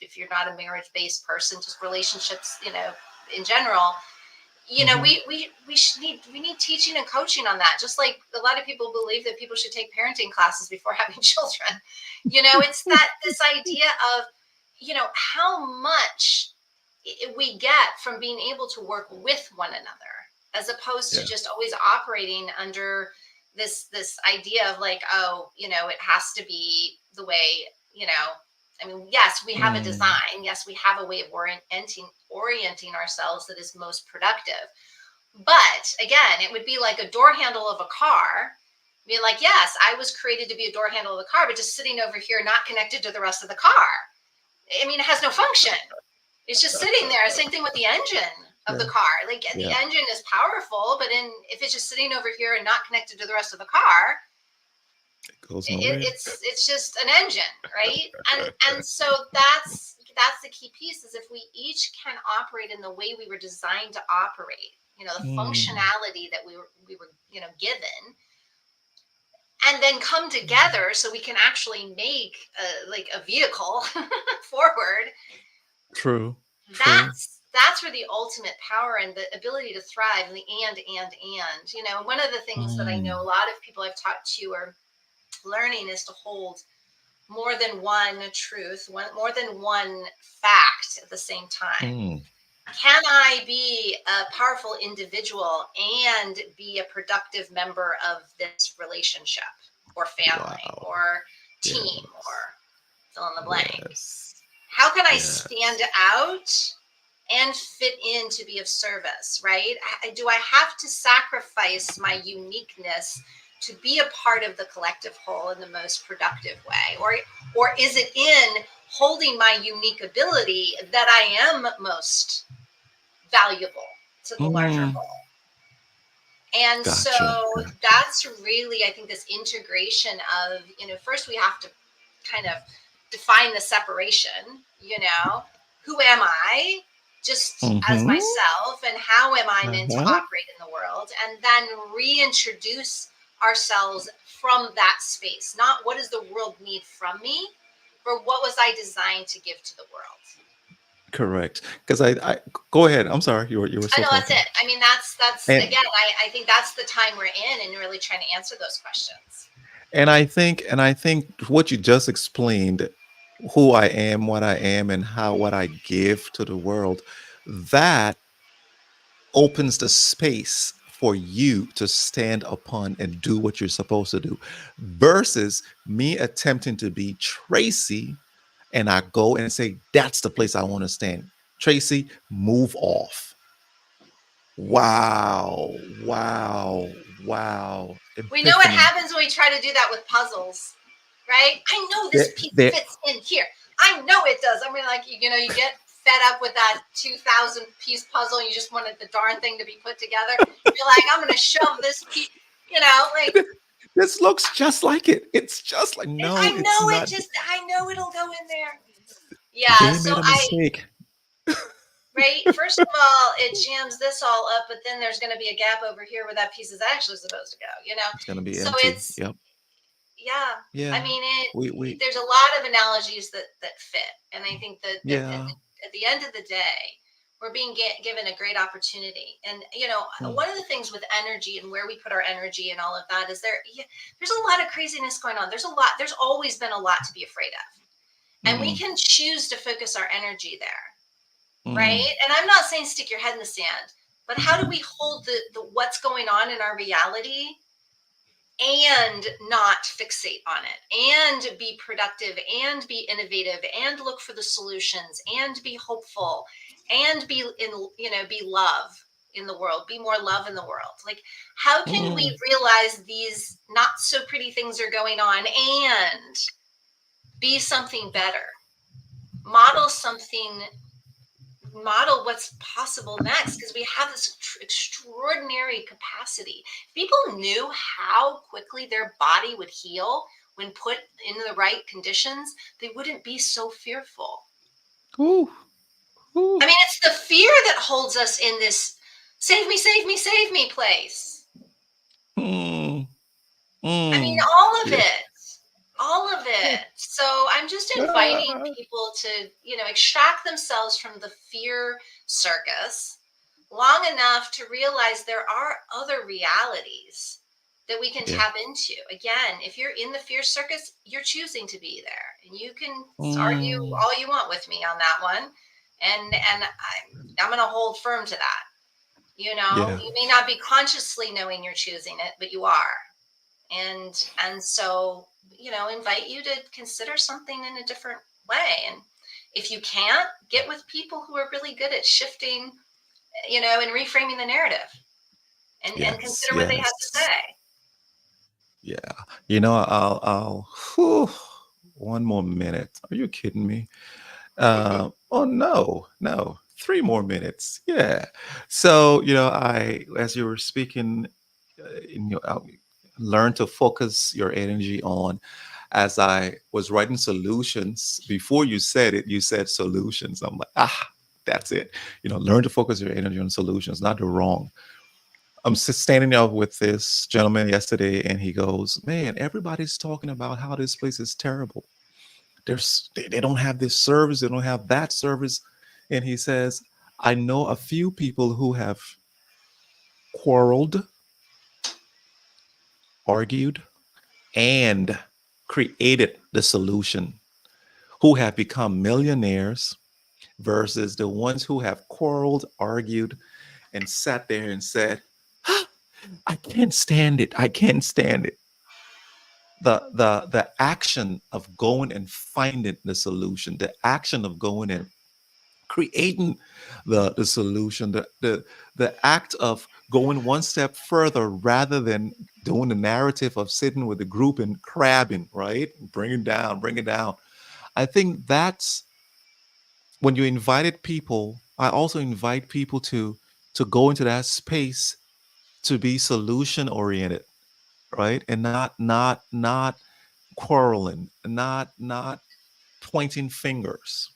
if you're not a marriage based person, just relationships, in general, Mhm. we need teaching and coaching on that. Just like a lot of people believe that people should take parenting classes before having children. It's that this idea of, how much we get from being able to work with one another, as opposed to Yeah. just always operating under this idea of like, oh, it has to be the way, you know I mean, yes, we have a Mm. design, yes, we have a way of orienting ourselves that is most productive. But again, it would be like a door handle of a car. Be like, yes, I was created to be a door handle of a car, but just sitting over here, not connected to the rest of the car. I mean, it has no function. It's just sitting there. Same thing with the engine of the Yeah. car. Like, the Yeah. engine is powerful, but if it's just sitting over here and not connected to the rest of the car, It goes nowhere. it's just an engine, right? And so that's the key piece, is if we each can operate in the way we were designed to operate, the Mm. functionality that we were given, and then come together so we can actually make like a vehicle forward. True. True. That's where the ultimate power and the ability to thrive, and the and one of the things that I know a Mm. lot of people I've talked to are learning is to hold more than one truth, more than one fact at the same time. Mm. Can I be a powerful individual and be a productive member of this relationship or family Wow. or team, Yes. or fill in the blank? Yes. How can I stand Yes. out and fit in to be of service, right? Do I have to sacrifice my uniqueness to be a part of the collective whole in the most productive way? Or is it in holding my unique ability that I am most valuable to the larger Mm. whole? And so Gotcha. Gotcha. that's really, I think, this integration of, first we have to kind of define the separation, who am I just as Mm-hmm. myself, and how am I meant to Uh-huh. operate in the world? And then reintroduce ourselves from that space. Not what does the world need from me, but what was I designed to give to the world? Correct. Because I go ahead. I'm sorry. You were I still know that's talking. it. I mean, that's And again, I think that's the time we're in, and really trying to answer those questions. and I think what you just explained, who I am, what I am, and how what I give to the world, that opens the space for you to stand upon and do what you're supposed to do versus me attempting to be Tracy and I go and say, that's the place I want to stand. Tracy, move off. Wow. Wow. Wow. We know what Epiphany. happens when we try to do that with puzzles, right? I know this There, piece there, fits in here. I know it does. I mean, like, you get fed up with that 2,000 piece puzzle, and you just wanted the darn thing to be put together. You're like, I'm going to shove this piece, like, this looks just like it. It's just like, no, I it's know not. I know it'll go in there. Yeah. They So made a mistake. right, first of all, it jams this all up, but then there's going to be a gap over here where that piece is actually supposed to go. It's going to be So empty. it's, Yep. yeah, I Yeah. mean, We, there's a lot of analogies that fit, and I think that yeah. at the end of the day, we're being given a great opportunity. And Mm, one of the things with energy and where we put our energy and all of that is there's a lot of craziness going on. There's always been a lot to be afraid of, and we mm, can choose to focus our energy there, mm, right? And I'm not saying stick your head in the sand, but how do we hold the what's going on in our reality and not fixate on it, and be productive, and be innovative, and look for the solutions, and be hopeful, and be love, in the world, be more love in the world. Like, how can we Mm, realize these not so pretty things are going on and be something better? Model something, model what's possible next, because we have this extraordinary capacity. If people knew how quickly their body would heal when put in the right conditions, they wouldn't be so fearful. ooh, ooh, I mean, it's the fear that holds us in this save me place. mm, I mean, mm. all of Yeah. it, all of it. So I'm just inviting people to, extract themselves from the fear circus long enough to realize there are other realities that we can Yeah. tap into. Again, if you're in the fear circus, you're choosing to be there, and you can argue Mm, all you want with me on that one, and I'm going to hold firm to that. yeah. You may not be consciously knowing you're choosing it, but you are. And so, invite you to consider something in a different way. And if you can't, get with people who are really good at shifting, and reframing the narrative, and Yes. consider what they have to Yes. say. Yeah. I'll, one more minute. Are you kidding me? Oh no, no, 3 more minutes. Yeah. So, as you were speaking, learn to focus your energy on. As I was writing solutions, before you said it, you said solutions. I'm like, that's it. Learn to focus your energy on solutions, not the wrong. I'm standing out with this gentleman yesterday, and he goes, "Man, everybody's talking about how this place is terrible. They don't have this service, they don't have that service." And he says, "I know a few people who have quarreled, argued, and created the solution, who have become millionaires versus the ones who have quarreled, argued, and sat there and said, 'I can't stand it. I can't stand it.'" The action of going and finding the solution, the action of going and creating the solution, the act of going one step further rather than doing the narrative of sitting with the group and crabbing, right? Bring it down. I think that's when you invited people. I also invite people to go into that space to be solution oriented, right? And not quarreling, not pointing fingers,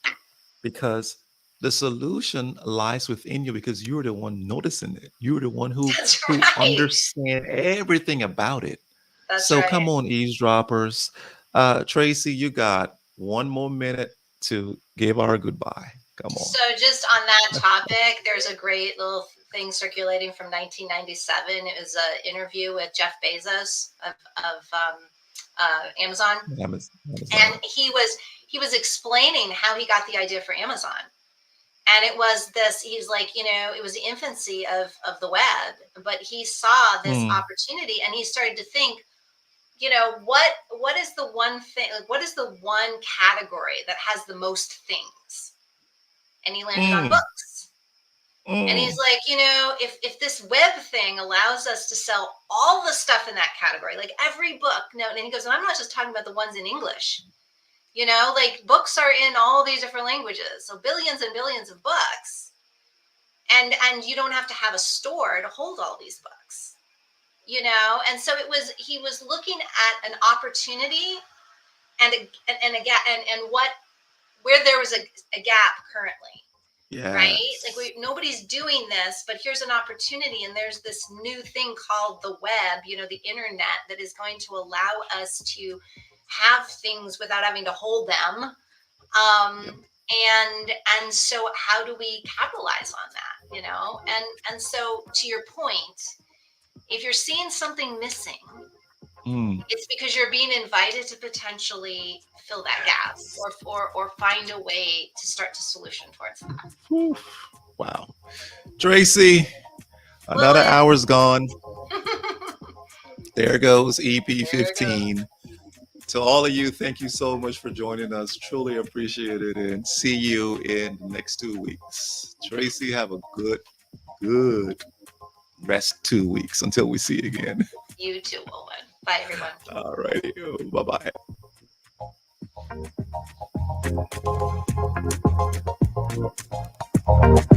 because the solution lies within you, because you're the one noticing it. You're the one who That's who right. understand everything about it. That's So right. come on, eavesdroppers. Tracy, you got 1 more minute to give our goodbye. Come on. So, just on that topic, there's a great little thing circulating from 1997. It was an interview with Jeff Bezos of Amazon, and Amazon. he was explaining how he got the idea for Amazon. And it was this, he's like, it was the infancy of the web, but he saw this Mm, opportunity, and he started to think, what is the one thing, like, what is the one category that has the most things? And he landed on mm, books. And he's mm, like, if this web thing allows us to sell all the stuff in that category, like every book, no, and he goes, and I'm not just talking about the ones in English, like books are in all these different languages, so billions and billions of books, and you don't have to have a store to hold all these books, and so he was looking at an opportunity, and a gap, and what where there was a gap currently, right? Like, yes. nobody's doing this, but here's an opportunity, and there's this new thing called the web, the internet, that is going to allow us to have things without having to hold them. Yep. And so how do we capitalize on that? And so, to your point, if you're seeing something missing, Mm, it's because you're being invited to potentially fill that gap, or find a way to start to solution towards that. whew. Wow. Tracy, another Wulwyn. hour's gone. There goes There it goes. EP15. To all of you, thank you so much for joining us. Truly appreciate it. And see you in the next 2 weeks. Tracy, have a good good rest 2 weeks until we see you again. You too, Wulwyn. Bye, everyone. All righty. Bye bye.